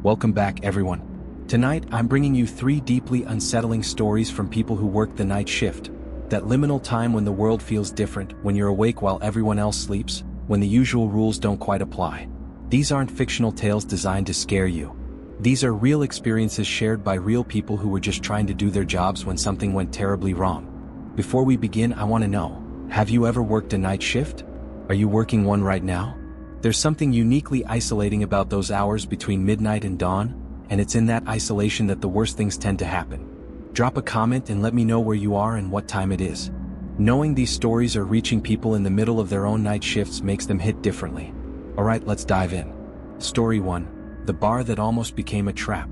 Welcome back, everyone. Tonight, I'm bringing you 3 deeply unsettling stories from people who work the night shift. That liminal time when the world feels different, when you're awake while everyone else sleeps, when the usual rules don't quite apply. These aren't fictional tales designed to scare you. These are real experiences shared by real people who were just trying to do their jobs when something went terribly wrong. Before we begin, I want to know, have you ever worked a night shift? Are you working one right now? There's something uniquely isolating about those hours between midnight and dawn, and it's in that isolation that the worst things tend to happen. Drop a comment and let me know where you are and what time it is. Knowing these stories are reaching people in the middle of their own night shifts makes them hit differently. Alright, let's dive in. Story 1. The bar that almost became a trap.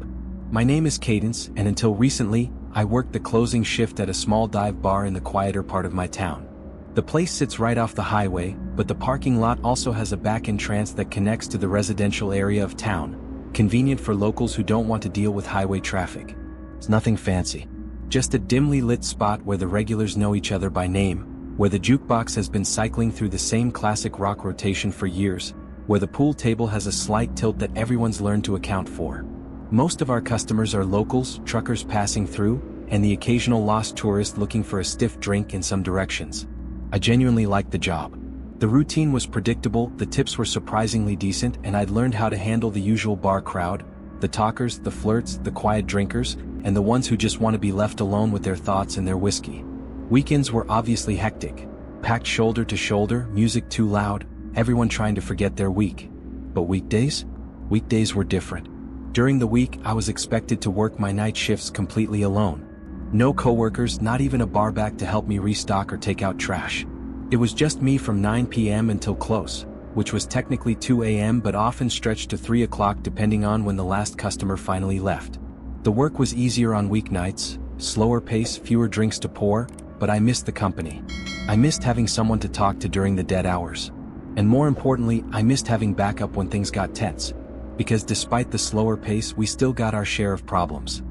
My name is Cadence, and until recently, I worked the closing shift at a small dive bar in the quieter part of my town. The place sits right off the highway, but the parking lot also has a back entrance that connects to the residential area of town, convenient for locals who don't want to deal with highway traffic. It's nothing fancy. Just a dimly lit spot where the regulars know each other by name, where the jukebox has been cycling through the same classic rock rotation for years, where the pool table has a slight tilt that everyone's learned to account for. Most of our customers are locals, truckers passing through, and the occasional lost tourist looking for a stiff drink in some directions. I genuinely liked the job. The routine was predictable, the tips were surprisingly decent, and I'd learned how to handle the usual bar crowd, the talkers, the flirts, the quiet drinkers, and the ones who just want to be left alone with their thoughts and their whiskey. Weekends were obviously hectic. Packed shoulder to shoulder, music too loud, everyone trying to forget their week. But weekdays? Weekdays were different. During the week, I was expected to work my night shifts completely alone. No coworkers, not even a barback to help me restock or take out trash. It was just me from 9 p.m. until close, which was technically 2 a.m. but often stretched to 3 o'clock depending on when the last customer finally left. The work was easier on weeknights, slower pace, fewer drinks to pour, but I missed the company. I missed having someone to talk to during the dead hours. And more importantly, I missed having backup when things got tense. Because despite the slower pace, we still got our share of problems.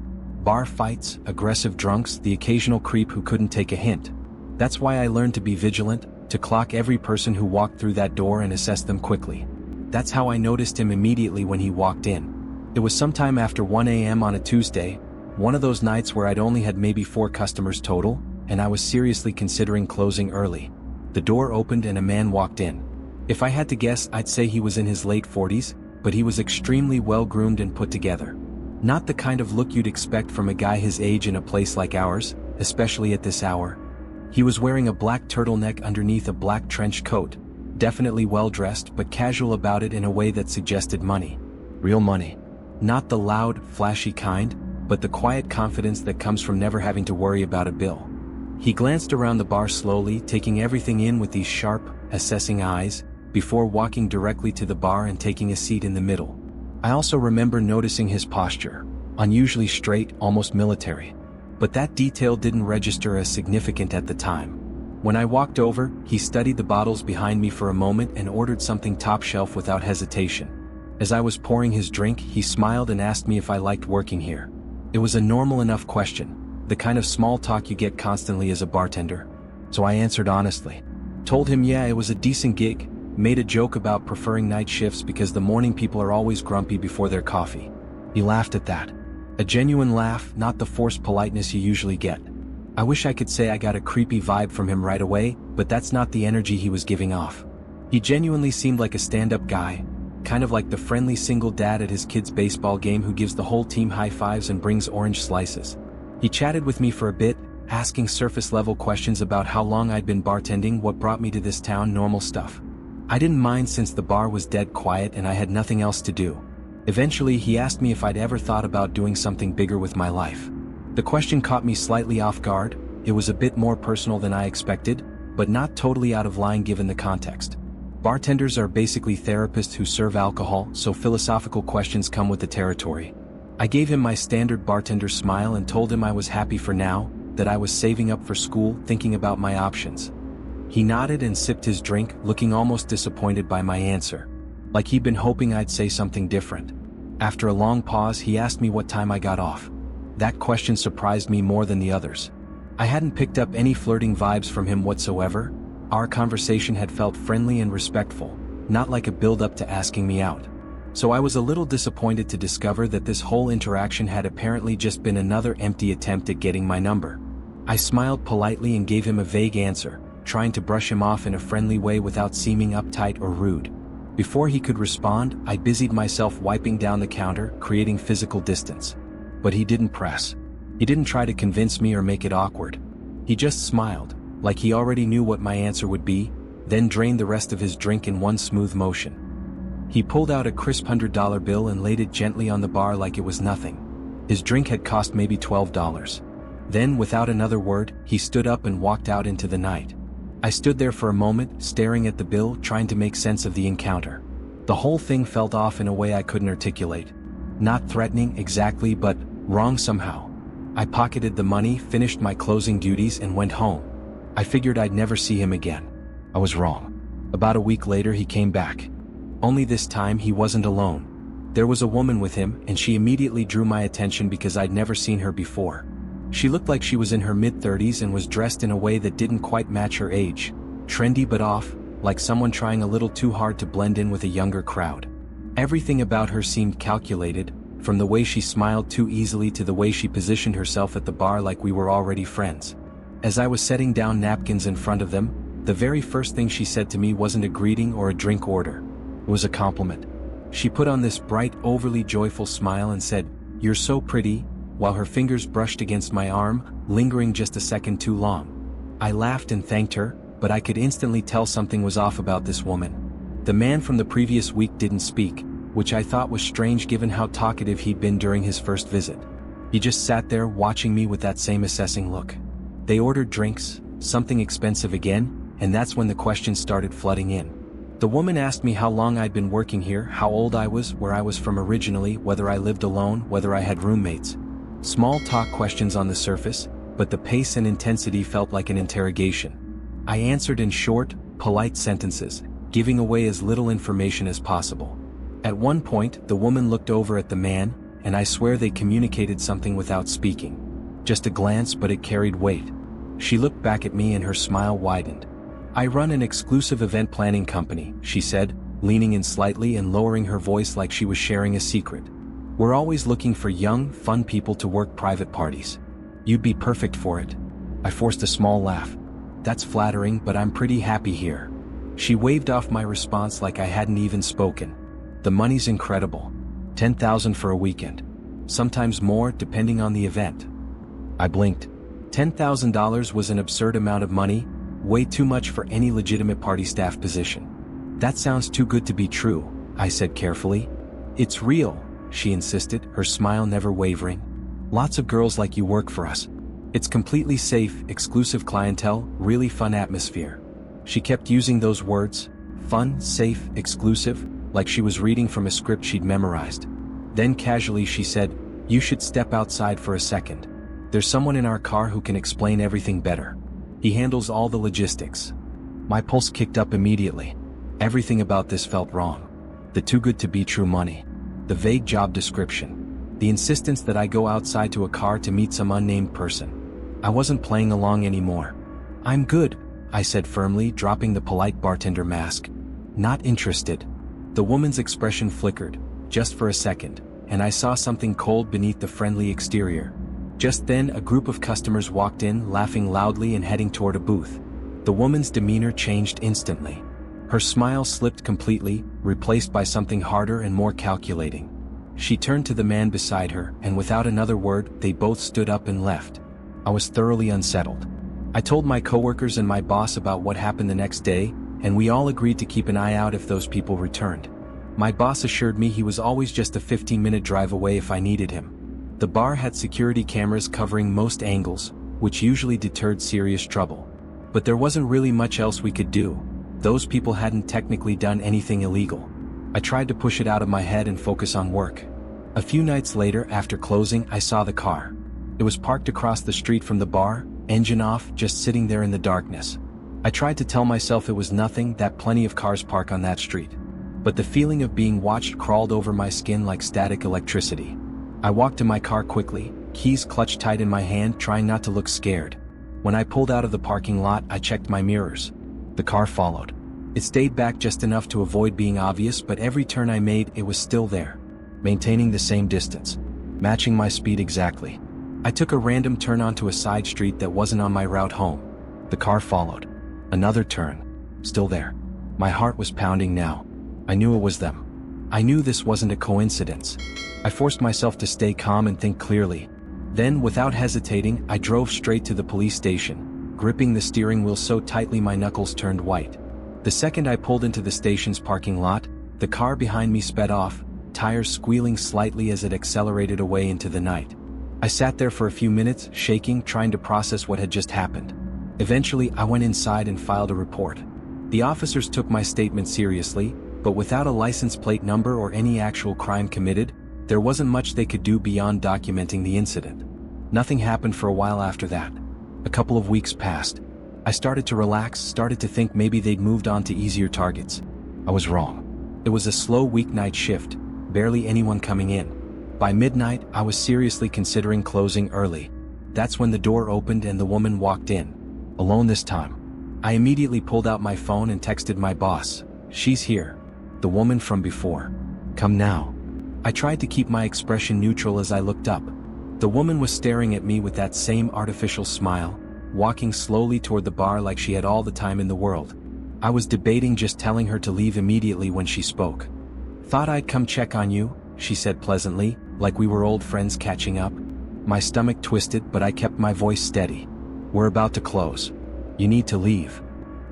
Bar fights, aggressive drunks, the occasional creep who couldn't take a hint. That's why I learned to be vigilant, to clock every person who walked through that door and assess them quickly. That's how I noticed him immediately when he walked in. It was sometime after 1 a.m. on a Tuesday, one of those nights where I'd only had maybe 4 customers total, and I was seriously considering closing early. The door opened and a man walked in. If I had to guess, I'd say he was in his late 40s, but he was extremely well-groomed and put together. Not the kind of look you'd expect from a guy his age in a place like ours, especially at this hour. He was wearing a black turtleneck underneath a black trench coat, definitely well-dressed but casual about it in a way that suggested money. Real money. Not the loud, flashy kind, but the quiet confidence that comes from never having to worry about a bill. He glanced around the bar slowly, taking everything in with these sharp, assessing eyes, before walking directly to the bar and taking a seat in the middle. I also remember noticing his posture, unusually straight, almost military. But that detail didn't register as significant at the time. When I walked over, he studied the bottles behind me for a moment and ordered something top shelf without hesitation. As I was pouring his drink, he smiled and asked me if I liked working here. It was a normal enough question, the kind of small talk you get constantly as a bartender. So I answered honestly. Told him yeah, it was a decent gig, made a joke about preferring night shifts because the morning people are always grumpy before their coffee. He laughed at that. A genuine laugh, not the forced politeness you usually get. I wish I could say I got a creepy vibe from him right away, but that's not the energy he was giving off. He genuinely seemed like a stand-up guy, kind of like the friendly single dad at his kid's baseball game who gives the whole team high fives and brings orange slices. He chatted with me for a bit, asking surface-level questions about how long I'd been bartending, what brought me to this town, normal stuff. I didn't mind since the bar was dead quiet and I had nothing else to do. Eventually, he asked me if I'd ever thought about doing something bigger with my life. The question caught me slightly off guard. It was a bit more personal than I expected, but not totally out of line given the context. Bartenders are basically therapists who serve alcohol, so philosophical questions come with the territory. I gave him my standard bartender smile and told him I was happy for now, that I was saving up for school, thinking about my options. He nodded and sipped his drink, looking almost disappointed by my answer. Like he'd been hoping I'd say something different. After a long pause, he asked me what time I got off. That question surprised me more than the others. I hadn't picked up any flirting vibes from him whatsoever. Our conversation had felt friendly and respectful, not like a build-up to asking me out. So I was a little disappointed to discover that this whole interaction had apparently just been another empty attempt at getting my number. I smiled politely and gave him a vague answer, trying to brush him off in a friendly way without seeming uptight or rude. Before he could respond, I busied myself wiping down the counter, creating physical distance. But he didn't press. He didn't try to convince me or make it awkward. He just smiled, like he already knew what my answer would be, then drained the rest of his drink in one smooth motion. He pulled out a crisp $100 bill and laid it gently on the bar like it was nothing. His drink had cost maybe $12. Then, without another word, he stood up and walked out into the night. I stood there for a moment, staring at the bill, trying to make sense of the encounter. The whole thing felt off in a way I couldn't articulate. Not threatening exactly, but wrong somehow. I pocketed the money, finished my closing duties, and went home. I figured I'd never see him again. I was wrong. About a week later he came back. Only this time he wasn't alone. There was a woman with him, and she immediately drew my attention because I'd never seen her before. She looked like she was in her mid-30s and was dressed in a way that didn't quite match her age. Trendy but off, like someone trying a little too hard to blend in with a younger crowd. Everything about her seemed calculated, from the way she smiled too easily to the way she positioned herself at the bar like we were already friends. As I was setting down napkins in front of them, the very first thing she said to me wasn't a greeting or a drink order. It was a compliment. She put on this bright, overly joyful smile and said, "You're so pretty," while her fingers brushed against my arm, lingering just a second too long. I laughed and thanked her, but I could instantly tell something was off about this woman. The man from the previous week didn't speak, which I thought was strange given how talkative he'd been during his first visit. He just sat there watching me with that same assessing look. They ordered drinks, something expensive again, and that's when the questions started flooding in. The woman asked me how long I'd been working here, how old I was, where I was from originally, whether I lived alone, whether I had roommates. Small talk questions on the surface, but the pace and intensity felt like an interrogation. I answered in short, polite sentences, giving away as little information as possible. At one point, the woman looked over at the man, and I swear they communicated something without speaking. Just a glance, but it carried weight. She looked back at me and her smile widened. "I run an exclusive event planning company," she said, leaning in slightly and lowering her voice like she was sharing a secret. "We're always looking for young, fun people to work private parties. You'd be perfect for it." I forced a small laugh. "That's flattering, but I'm pretty happy here." She waved off my response like I hadn't even spoken. "The money's incredible. $10,000 for a weekend. Sometimes more, depending on the event." I blinked. $10,000 was an absurd amount of money, way too much for any legitimate party staff position. "That sounds too good to be true," I said carefully. "It's real," she insisted, her smile never wavering. "Lots of girls like you work for us. It's completely safe, exclusive clientele, really fun atmosphere." She kept using those words, fun, safe, exclusive, like she was reading from a script she'd memorized. Then casually she said, "You should step outside for a second. There's someone in our car who can explain everything better. He handles all the logistics." My pulse kicked up immediately. Everything about this felt wrong. The too good to be true money. The vague job description. The insistence that I go outside to a car to meet some unnamed person. I wasn't playing along anymore. "I'm good," I said firmly, dropping the polite bartender mask. "Not interested." The woman's expression flickered, just for a second, and I saw something cold beneath the friendly exterior. Just then, a group of customers walked in, laughing loudly and heading toward a booth. The woman's demeanor changed instantly. Her smile slipped completely, replaced by something harder and more calculating. She turned to the man beside her, and without another word, they both stood up and left. I was thoroughly unsettled. I told my coworkers and my boss about what happened the next day, and we all agreed to keep an eye out if those people returned. My boss assured me he was always just a 15-minute drive away if I needed him. The bar had security cameras covering most angles, which usually deterred serious trouble. But there wasn't really much else we could do. Those people hadn't technically done anything illegal. I tried to push it out of my head and focus on work. A few nights later, after closing, I saw the car. It was parked across the street from the bar, engine off, just sitting there in the darkness. I tried to tell myself it was nothing, that plenty of cars park on that street. But the feeling of being watched crawled over my skin like static electricity. I walked to my car quickly, keys clutched tight in my hand, trying not to look scared. When I pulled out of the parking lot, I checked my mirrors. The car followed. It stayed back just enough to avoid being obvious, but every turn I made, it was still there, maintaining the same distance, matching my speed exactly. I took a random turn onto a side street that wasn't on my route home. The car followed. Another turn. Still there. My heart was pounding now. I knew it was them. I knew this wasn't a coincidence. I forced myself to stay calm and think clearly. Then, without hesitating, I drove straight to the police station, gripping the steering wheel so tightly my knuckles turned white. The second I pulled into the station's parking lot, the car behind me sped off, tires squealing slightly as it accelerated away into the night. I sat there for a few minutes, shaking, trying to process what had just happened. Eventually, I went inside and filed a report. The officers took my statement seriously, but without a license plate number or any actual crime committed, there wasn't much they could do beyond documenting the incident. Nothing happened for a while after that. A couple of weeks passed. I started to relax, started to think maybe they'd moved on to easier targets. I was wrong. It was a slow weeknight shift, barely anyone coming in. By midnight, I was seriously considering closing early. That's when the door opened and the woman walked in. Alone this time. I immediately pulled out my phone and texted my boss. She's here. The woman from before. Come now. I tried to keep my expression neutral as I looked up. The woman was staring at me with that same artificial smile, walking slowly toward the bar like she had all the time in the world. I was debating just telling her to leave immediately when she spoke. Thought I'd come check on you, she said pleasantly, like we were old friends catching up. My stomach twisted, but I kept my voice steady. We're about to close. You need to leave.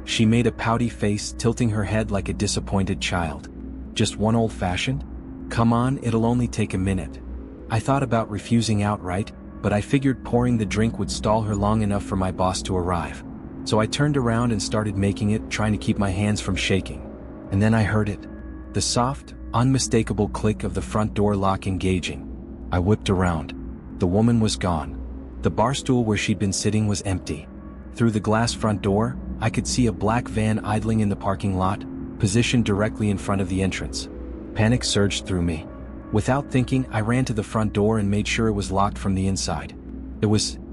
She made a pouty face, tilting her head like a disappointed child. Just one old-fashioned? Come on, it'll only take a minute. I thought about refusing outright, but I figured pouring the drink would stall her long enough for my boss to arrive. So I turned around and started making it, trying to keep my hands from shaking. And then I heard it. The soft, unmistakable click of the front door lock engaging. I whipped around. The woman was gone. The bar stool where she'd been sitting was empty. Through the glass front door, I could see a black van idling in the parking lot, positioned directly in front of the entrance. Panic surged through me. Without thinking, I ran to the front door and made sure it was locked from the inside.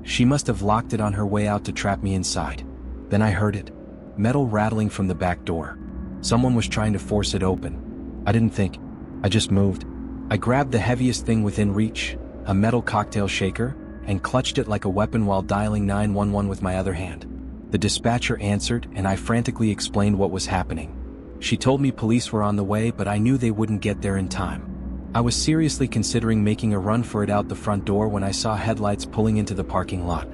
She must have locked it on her way out to trap me inside. Then I heard it. Metal rattling from the back door. Someone was trying to force it open. I didn't think. I just moved. I grabbed the heaviest thing within reach, a metal cocktail shaker, and clutched it like a weapon while dialing 911 with my other hand. The dispatcher answered, and I frantically explained what was happening. She told me police were on the way, but I knew they wouldn't get there in time. I was seriously considering making a run for it out the front door when I saw headlights pulling into the parking lot.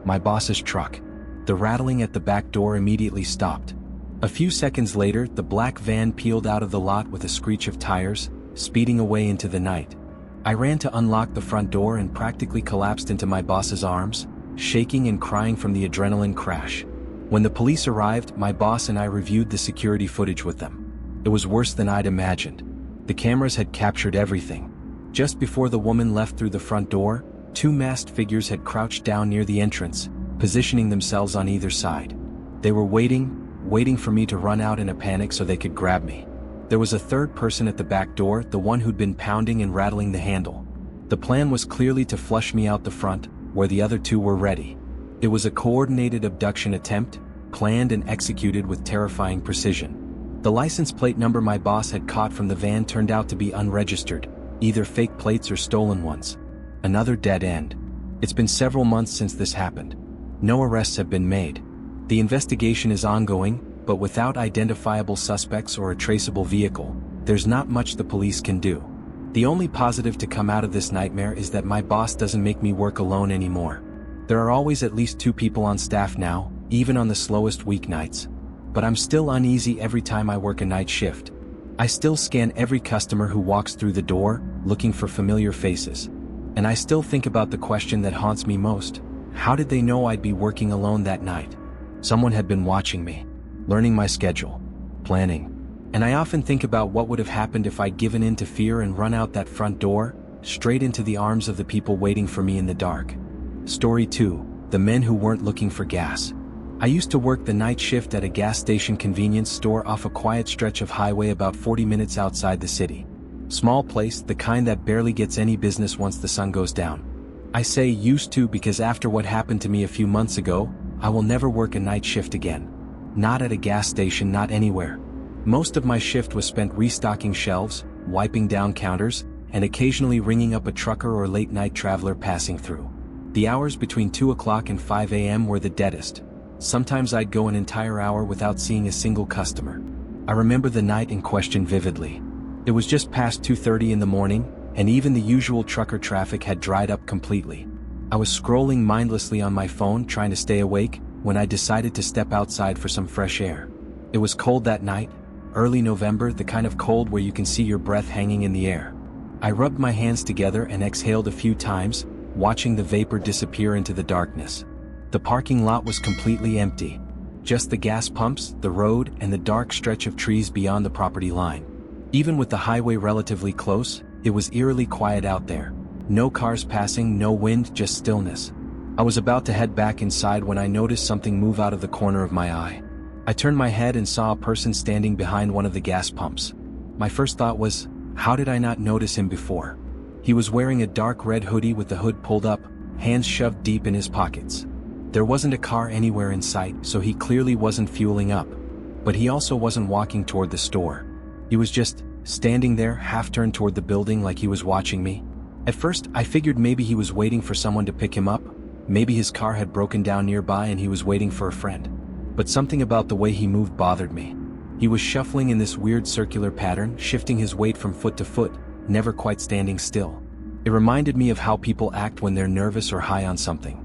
My boss's truck. The rattling at the back door immediately stopped. A few seconds later, the black van peeled out of the lot with a screech of tires, speeding away into the night. I ran to unlock the front door and practically collapsed into my boss's arms, shaking and crying from the adrenaline crash. When the police arrived, my boss and I reviewed the security footage with them. It was worse than I'd imagined. The cameras had captured everything. Just before the woman left through the front door, two masked figures had crouched down near the entrance, positioning themselves on either side. They were waiting for me to run out in a panic so they could grab me. There was a third person at the back door, the one who'd been pounding and rattling the handle. The plan was clearly to flush me out the front, where the other two were ready. It was a coordinated abduction attempt, planned and executed with terrifying precision. The license plate number my boss had caught from the van turned out to be unregistered, either fake plates or stolen ones. Another dead end. It's been several months since this happened. No arrests have been made. The investigation is ongoing, but without identifiable suspects or a traceable vehicle, there's not much the police can do. The only positive to come out of this nightmare is that my boss doesn't make me work alone anymore. There are always at least 2 people on staff now, even on the slowest weeknights. But I'm still uneasy every time I work a night shift. I still scan every customer who walks through the door, looking for familiar faces. And I still think about the question that haunts me most. How did they know I'd be working alone that night? Someone had been watching me, learning my schedule, planning. And I often think about what would have happened if I'd given in to fear and run out that front door, straight into the arms of the people waiting for me in the dark. Story 2, the men who weren't looking for gas. I used to work the night shift at a gas station convenience store off a quiet stretch of highway about 40 minutes outside the city. Small place, the kind that barely gets any business once the sun goes down. I say used to because after what happened to me a few months ago, I will never work a night shift again. Not at a gas station, not anywhere. Most of my shift was spent restocking shelves, wiping down counters, and occasionally ringing up a trucker or late-night traveler passing through. The hours between 2 o'clock and 5 a.m. were the deadest. Sometimes I'd go an entire hour without seeing a single customer. I remember the night in question vividly. It was just past 2:30 in the morning, and even the usual trucker traffic had dried up completely. I was scrolling mindlessly on my phone trying to stay awake when I decided to step outside for some fresh air. It was cold that night, early November, the kind of cold where you can see your breath hanging in the air. I rubbed my hands together and exhaled a few times, watching the vapor disappear into the darkness. The parking lot was completely empty. Just the gas pumps, the road, and the dark stretch of trees beyond the property line. Even with the highway relatively close, it was eerily quiet out there. No cars passing, no wind, just stillness. I was about to head back inside when I noticed something move out of the corner of my eye. I turned my head and saw a person standing behind one of the gas pumps. My first thought was, how did I not notice him before? He was wearing a dark red hoodie with the hood pulled up, hands shoved deep in his pockets. There wasn't a car anywhere in sight, so he clearly wasn't fueling up. But he also wasn't walking toward the store. He was just standing there, half turned toward the building like he was watching me. At first, I figured maybe he was waiting for someone to pick him up. Maybe his car had broken down nearby and he was waiting for a friend. But something about the way he moved bothered me. He was shuffling in this weird circular pattern, shifting his weight from foot to foot, never quite standing still. It reminded me of how people act when they're nervous or high on something.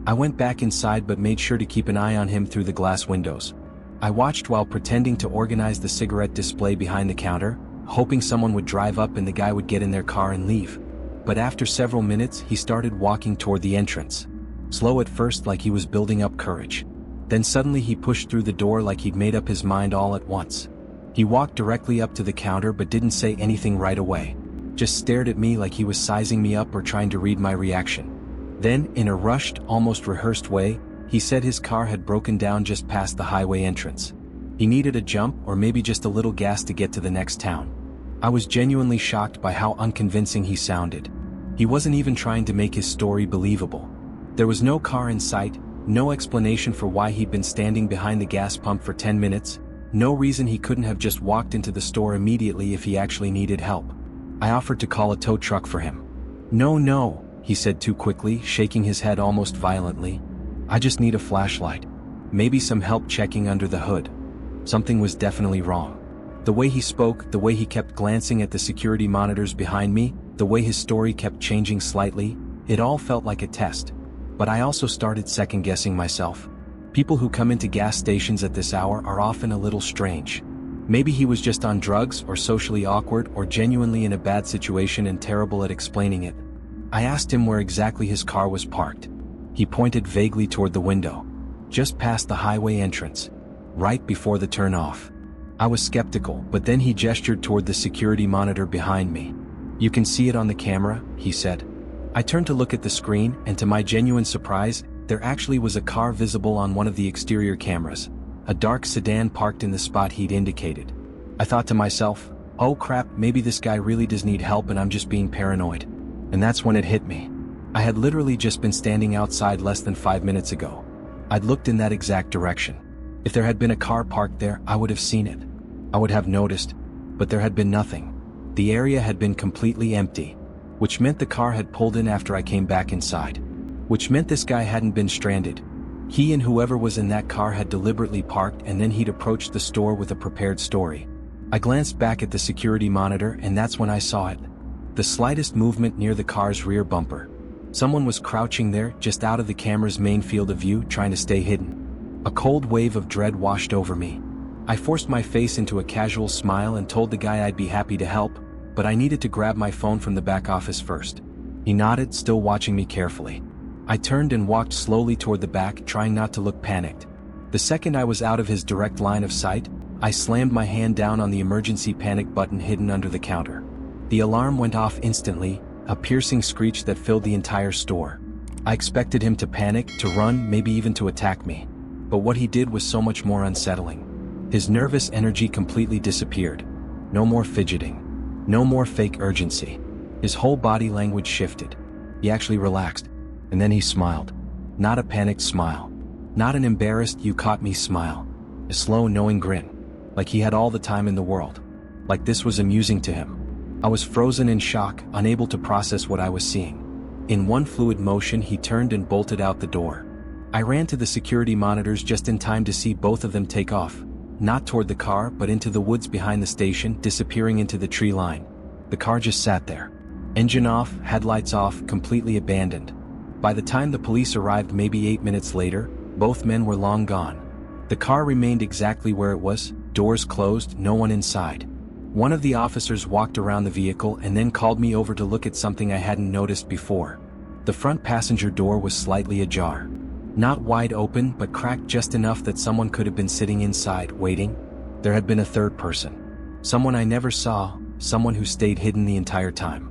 I went back inside but made sure to keep an eye on him through the glass windows. I watched while pretending to organize the cigarette display behind the counter, hoping someone would drive up and the guy would get in their car and leave. But after several minutes, he started walking toward the entrance. Slow at first, like he was building up courage. Then suddenly he pushed through the door like he'd made up his mind all at once. He walked directly up to the counter but didn't say anything right away. Just stared at me like he was sizing me up or trying to read my reaction. Then, in a rushed, almost rehearsed way, he said his car had broken down just past the highway entrance. He needed a jump or maybe just a little gas to get to the next town. I was genuinely shocked by how unconvincing he sounded. He wasn't even trying to make his story believable. There was no car in sight, no explanation for why he'd been standing behind the gas pump for 10 minutes, no reason he couldn't have just walked into the store immediately if he actually needed help. I offered to call a tow truck for him. No, he said too quickly, shaking his head almost violently. I just need a flashlight. Maybe some help checking under the hood. Something was definitely wrong. The way he spoke, the way he kept glancing at the security monitors behind me, the way his story kept changing slightly, it all felt like a test. But I also started second-guessing myself. People who come into gas stations at this hour are often a little strange. Maybe he was just on drugs or socially awkward or genuinely in a bad situation and terrible at explaining it. I asked him where exactly his car was parked. He pointed vaguely toward the window. Just past the highway entrance. Right before the turn-off. I was skeptical, but then he gestured toward the security monitor behind me. You can see it on the camera, he said. I turned to look at the screen, and to my genuine surprise, there actually was a car visible on one of the exterior cameras. A dark sedan parked in the spot he'd indicated. I thought to myself, oh crap, maybe this guy really does need help and I'm just being paranoid. And that's when it hit me. I had literally just been standing outside less than 5 minutes ago. I'd looked in that exact direction. If there had been a car parked there, I would have seen it. I would have noticed, but there had been nothing. The area had been completely empty, which meant the car had pulled in after I came back inside. Which meant this guy hadn't been stranded. He and whoever was in that car had deliberately parked and then he'd approached the store with a prepared story. I glanced back at the security monitor and that's when I saw it. The slightest movement near the car's rear bumper. Someone was crouching there, just out of the camera's main field of view, trying to stay hidden. A cold wave of dread washed over me. I forced my face into a casual smile and told the guy I'd be happy to help, but I needed to grab my phone from the back office first. He nodded, still watching me carefully. I turned and walked slowly toward the back, trying not to look panicked. The second I was out of his direct line of sight, I slammed my hand down on the emergency panic button hidden under the counter. The alarm went off instantly, a piercing screech that filled the entire store. I expected him to panic, to run, maybe even to attack me. But what he did was so much more unsettling. His nervous energy completely disappeared. No more fidgeting. No more fake urgency. His whole body language shifted. He actually relaxed. And then he smiled. Not a panicked smile. Not an embarrassed, you caught me smile. A slow, knowing grin. Like he had all the time in the world. Like this was amusing to him. I was frozen in shock, unable to process what I was seeing. In one fluid motion he turned and bolted out the door. I ran to the security monitors just in time to see both of them take off, not toward the car but into the woods behind the station, disappearing into the tree line. The car just sat there. Engine off, headlights off, completely abandoned. By the time the police arrived maybe 8 minutes later, both men were long gone. The car remained exactly where it was, doors closed, no one inside. One of the officers walked around the vehicle and then called me over to look at something I hadn't noticed before. The front passenger door was slightly ajar. Not wide open but cracked just enough that someone could have been sitting inside, waiting. There had been a third person. Someone I never saw, someone who stayed hidden the entire time.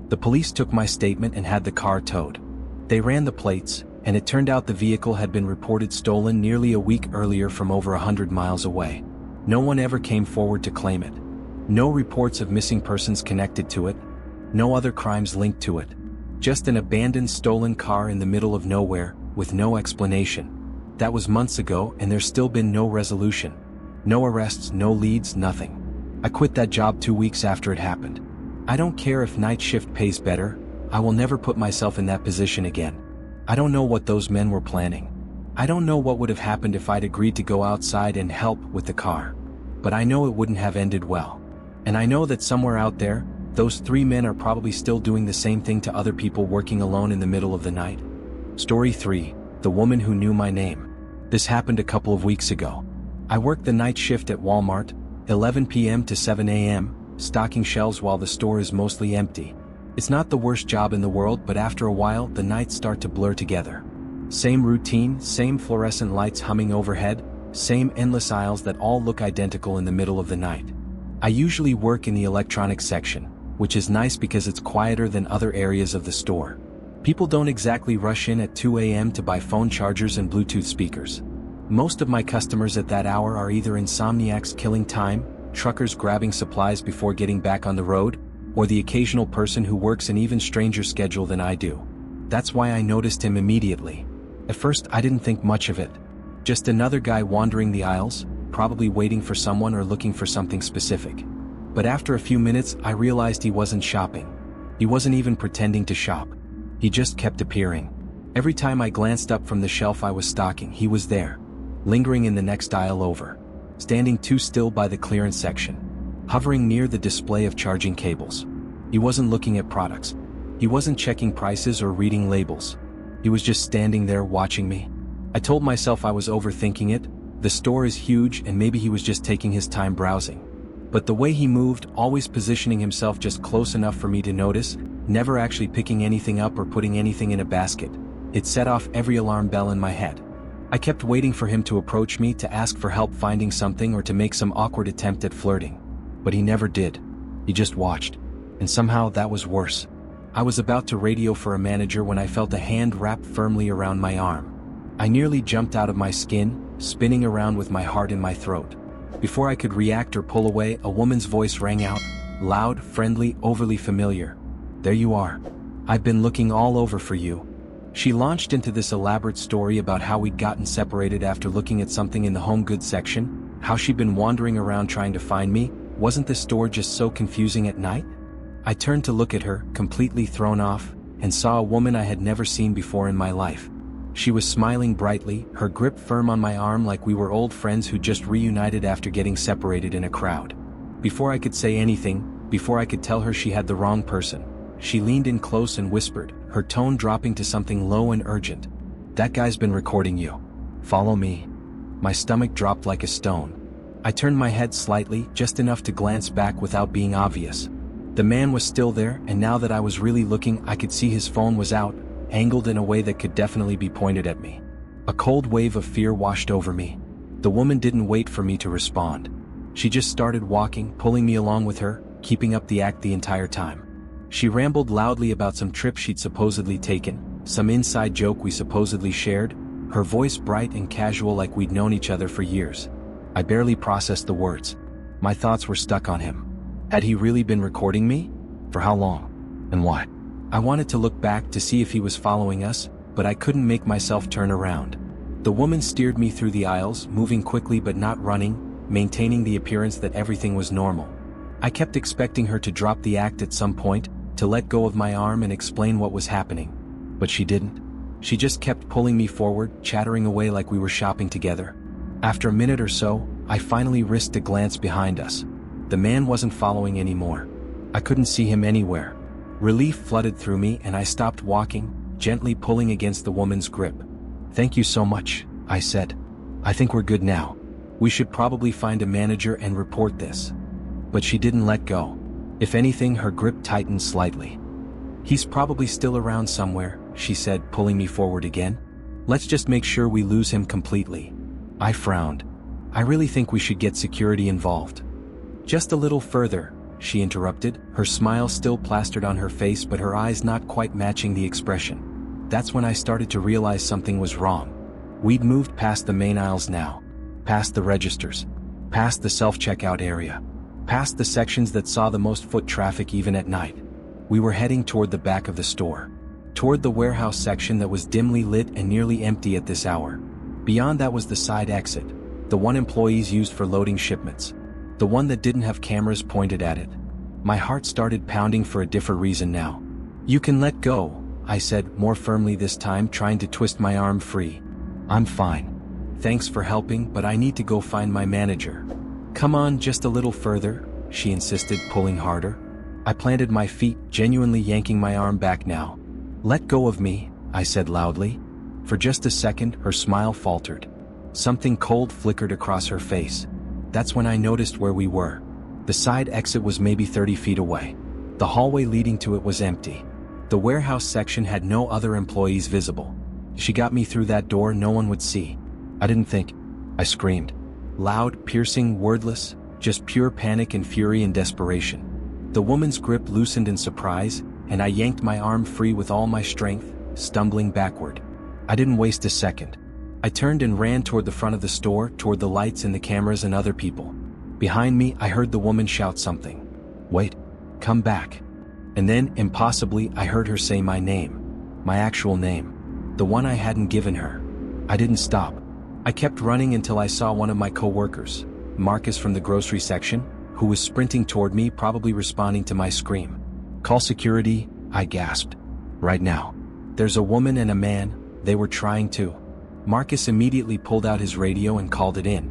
The police took my statement and had the car towed. They ran the plates, and it turned out the vehicle had been reported stolen nearly a week earlier from over 100 miles away. No one ever came forward to claim it. No reports of missing persons connected to it. No other crimes linked to it. Just an abandoned stolen car in the middle of nowhere, with no explanation. That was months ago and there's still been no resolution. No arrests, no leads, nothing. I quit that job 2 weeks after it happened. I don't care if night shift pays better, I will never put myself in that position again. I don't know what those men were planning. I don't know what would have happened if I'd agreed to go outside and help with the car. But I know it wouldn't have ended well. And I know that somewhere out there, those 3 men are probably still doing the same thing to other people working alone in the middle of the night. Story 3. The woman who knew my name. This happened a couple of weeks ago. I worked the night shift at Walmart, 11 p.m. to 7 a.m., stocking shelves while the store is mostly empty. It's not the worst job in the world, but after a while the nights start to blur together. Same routine, same fluorescent lights humming overhead, same endless aisles that all look identical in the middle of the night. I usually work in the electronics section, which is nice because it's quieter than other areas of the store. People don't exactly rush in at 2 a.m. to buy phone chargers and Bluetooth speakers. Most of my customers at that hour are either insomniacs killing time, truckers grabbing supplies before getting back on the road, or the occasional person who works an even stranger schedule than I do. That's why I noticed him immediately. At first I didn't think much of it. Just another guy wandering the aisles, probably waiting for someone or looking for something specific. But after a few minutes I realized he wasn't shopping. He wasn't even pretending to shop. He just kept appearing. Every time I glanced up from the shelf I was stocking, he was there, lingering in the next aisle over, standing too still by the clearance section, hovering near the display of charging cables. He wasn't looking at products. He wasn't checking prices or reading labels. He was just standing there watching me. I told myself I was overthinking it. The store is huge and maybe he was just taking his time browsing. But the way he moved, always positioning himself just close enough for me to notice, never actually picking anything up or putting anything in a basket, it set off every alarm bell in my head. I kept waiting for him to approach me, to ask for help finding something or to make some awkward attempt at flirting. But he never did. He just watched. And somehow that was worse. I was about to radio for a manager when I felt a hand wrapped firmly around my arm. I nearly jumped out of my skin, spinning around with my heart in my throat. Before I could react or pull away, a woman's voice rang out, loud, friendly, overly familiar. "There you are. I've been looking all over for you." She launched into this elaborate story about how we'd gotten separated after looking at something in the home goods section, how she'd been wandering around trying to find me. Wasn't the store just so confusing at night? I turned to look at her, completely thrown off, and saw a woman I had never seen before in my life. She was smiling brightly, her grip firm on my arm like we were old friends who just reunited after getting separated in a crowd. Before I could say anything, before I could tell her she had the wrong person, she leaned in close and whispered, her tone dropping to something low and urgent. "That guy's been recording you. Follow me." My stomach dropped like a stone. I turned my head slightly, just enough to glance back without being obvious. The man was still there, and now that I was really looking, I could see his phone was out, angled in a way that could definitely be pointed at me. A cold wave of fear washed over me. The woman didn't wait for me to respond. She just started walking, pulling me along with her, keeping up the act the entire time. She rambled loudly about some trip she'd supposedly taken, some inside joke we supposedly shared, her voice bright and casual like we'd known each other for years. I barely processed the words. My thoughts were stuck on him. Had he really been recording me? For how long? And why? I wanted to look back to see if he was following us, but I couldn't make myself turn around. The woman steered me through the aisles, moving quickly but not running, maintaining the appearance that everything was normal. I kept expecting her to drop the act at some point, to let go of my arm and explain what was happening. But she didn't. She just kept pulling me forward, chattering away like we were shopping together. After a minute or so, I finally risked a glance behind us. The man wasn't following anymore. I couldn't see him anywhere. Relief flooded through me and I stopped walking, gently pulling against the woman's grip. "Thank you so much," I said. "I think we're good now. We should probably find a manager and report this." But she didn't let go. If anything, her grip tightened slightly. "He's probably still around somewhere," she said, pulling me forward again. "Let's just make sure we lose him completely." I frowned. "I really think we should get security involved." "Just a little further," she interrupted, her smile still plastered on her face but her eyes not quite matching the expression. That's when I started to realize something was wrong. We'd moved past the main aisles now. Past the registers. Past the self-checkout area. Past the sections that saw the most foot traffic even at night. We were heading toward the back of the store. Toward the warehouse section that was dimly lit and nearly empty at this hour. Beyond that was the side exit, the one employees used for loading shipments. The one that didn't have cameras pointed at it. My heart started pounding for a different reason now. "You can let go," I said, more firmly this time, trying to twist my arm free. "I'm fine. Thanks for helping, but I need to go find my manager." "Come on, just a little further," she insisted, pulling harder. I planted my feet, genuinely yanking my arm back now. "Let go of me," I said loudly. For just a second, her smile faltered. Something cold flickered across her face. That's when I noticed where we were. The side exit was maybe 30 feet away. The hallway leading to it was empty. The warehouse section had no other employees visible. She got me through that door no one would see. I didn't think. I screamed. Loud, piercing, wordless, just pure panic and fury and desperation. The woman's grip loosened in surprise, and I yanked my arm free with all my strength, stumbling backward. I didn't waste a second. I turned and ran toward the front of the store, toward the lights and the cameras and other people. Behind me, I heard the woman shout something. "Wait, come back." And then, impossibly, I heard her say my name. My actual name. The one I hadn't given her. I didn't stop. I kept running until I saw one of my co-workers, Marcus from the grocery section, who was sprinting toward me, probably responding to my scream. "Call security," I gasped. "Right now. There's a woman and a man, they were trying to." Marcus immediately pulled out his radio and called it in.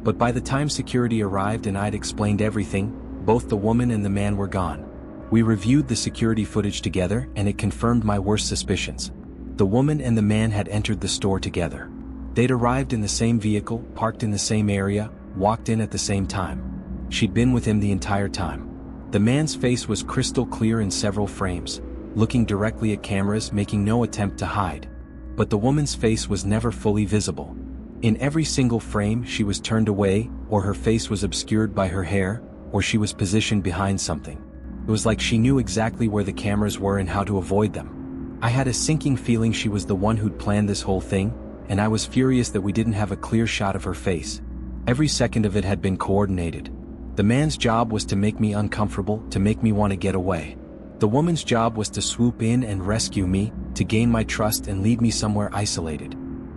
But by the time security arrived and I'd explained everything, both the woman and the man were gone. We reviewed the security footage together and it confirmed my worst suspicions. The woman and the man had entered the store together. They'd arrived in the same vehicle, parked in the same area, walked in at the same time. She'd been with him the entire time. The man's face was crystal clear in several frames, looking directly at cameras, making no attempt to hide. But the woman's face was never fully visible. In every single frame, she was turned away, or her face was obscured by her hair, or she was positioned behind something. It was like she knew exactly where the cameras were and how to avoid them. I had a sinking feeling she was the one who'd planned this whole thing, and I was furious that we didn't have a clear shot of her face. Every second of it had been coordinated. The man's job was to make me uncomfortable, to make me want to get away. The woman's job was to swoop in and rescue me, to gain my trust and lead me somewhere isolated.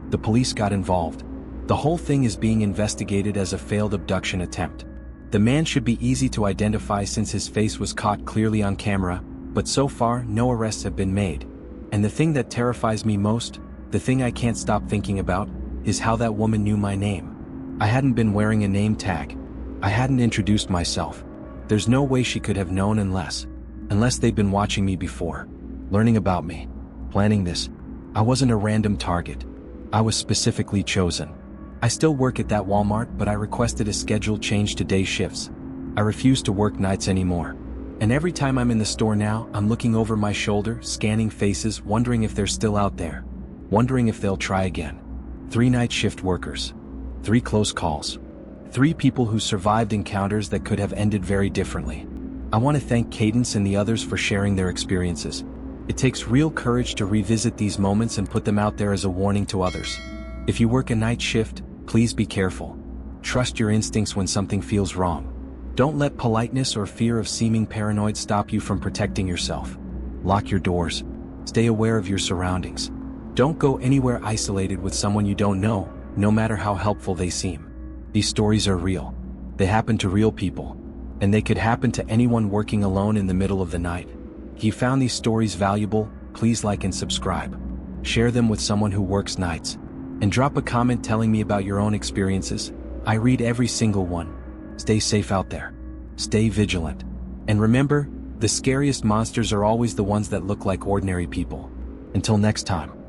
The police got involved. The whole thing is being investigated as a failed abduction attempt. The man should be easy to identify since his face was caught clearly on camera, but so far no arrests have been made. And the thing that terrifies me most, the thing I can't stop thinking about, is how that woman knew my name. I hadn't been wearing a name tag. I hadn't introduced myself. There's no way she could have known unless they'd been watching me before, learning about me, planning this. I wasn't a random target. I was specifically chosen. I still work at that Walmart, but I requested a schedule change to day shifts. I refuse to work nights anymore. And every time I'm in the store now, I'm looking over my shoulder, scanning faces, wondering if they're still out there. Wondering if they'll try again. 3 night shift workers. 3 close calls. 3 people who survived encounters that could have ended very differently. I want to thank Cadence and the others for sharing their experiences. It takes real courage to revisit these moments and put them out there as a warning to others. If you work a night shift, please be careful. Trust your instincts when something feels wrong. Don't let politeness or fear of seeming paranoid stop you from protecting yourself. Lock your doors. Stay aware of your surroundings. Don't go anywhere isolated with someone you don't know, no matter how helpful they seem. These stories are real. They happen to real people. And they could happen to anyone working alone in the middle of the night. If you found these stories valuable, please like and subscribe. Share them with someone who works nights. And drop a comment telling me about your own experiences. I read every single one. Stay safe out there. Stay vigilant. And remember, the scariest monsters are always the ones that look like ordinary people. Until next time.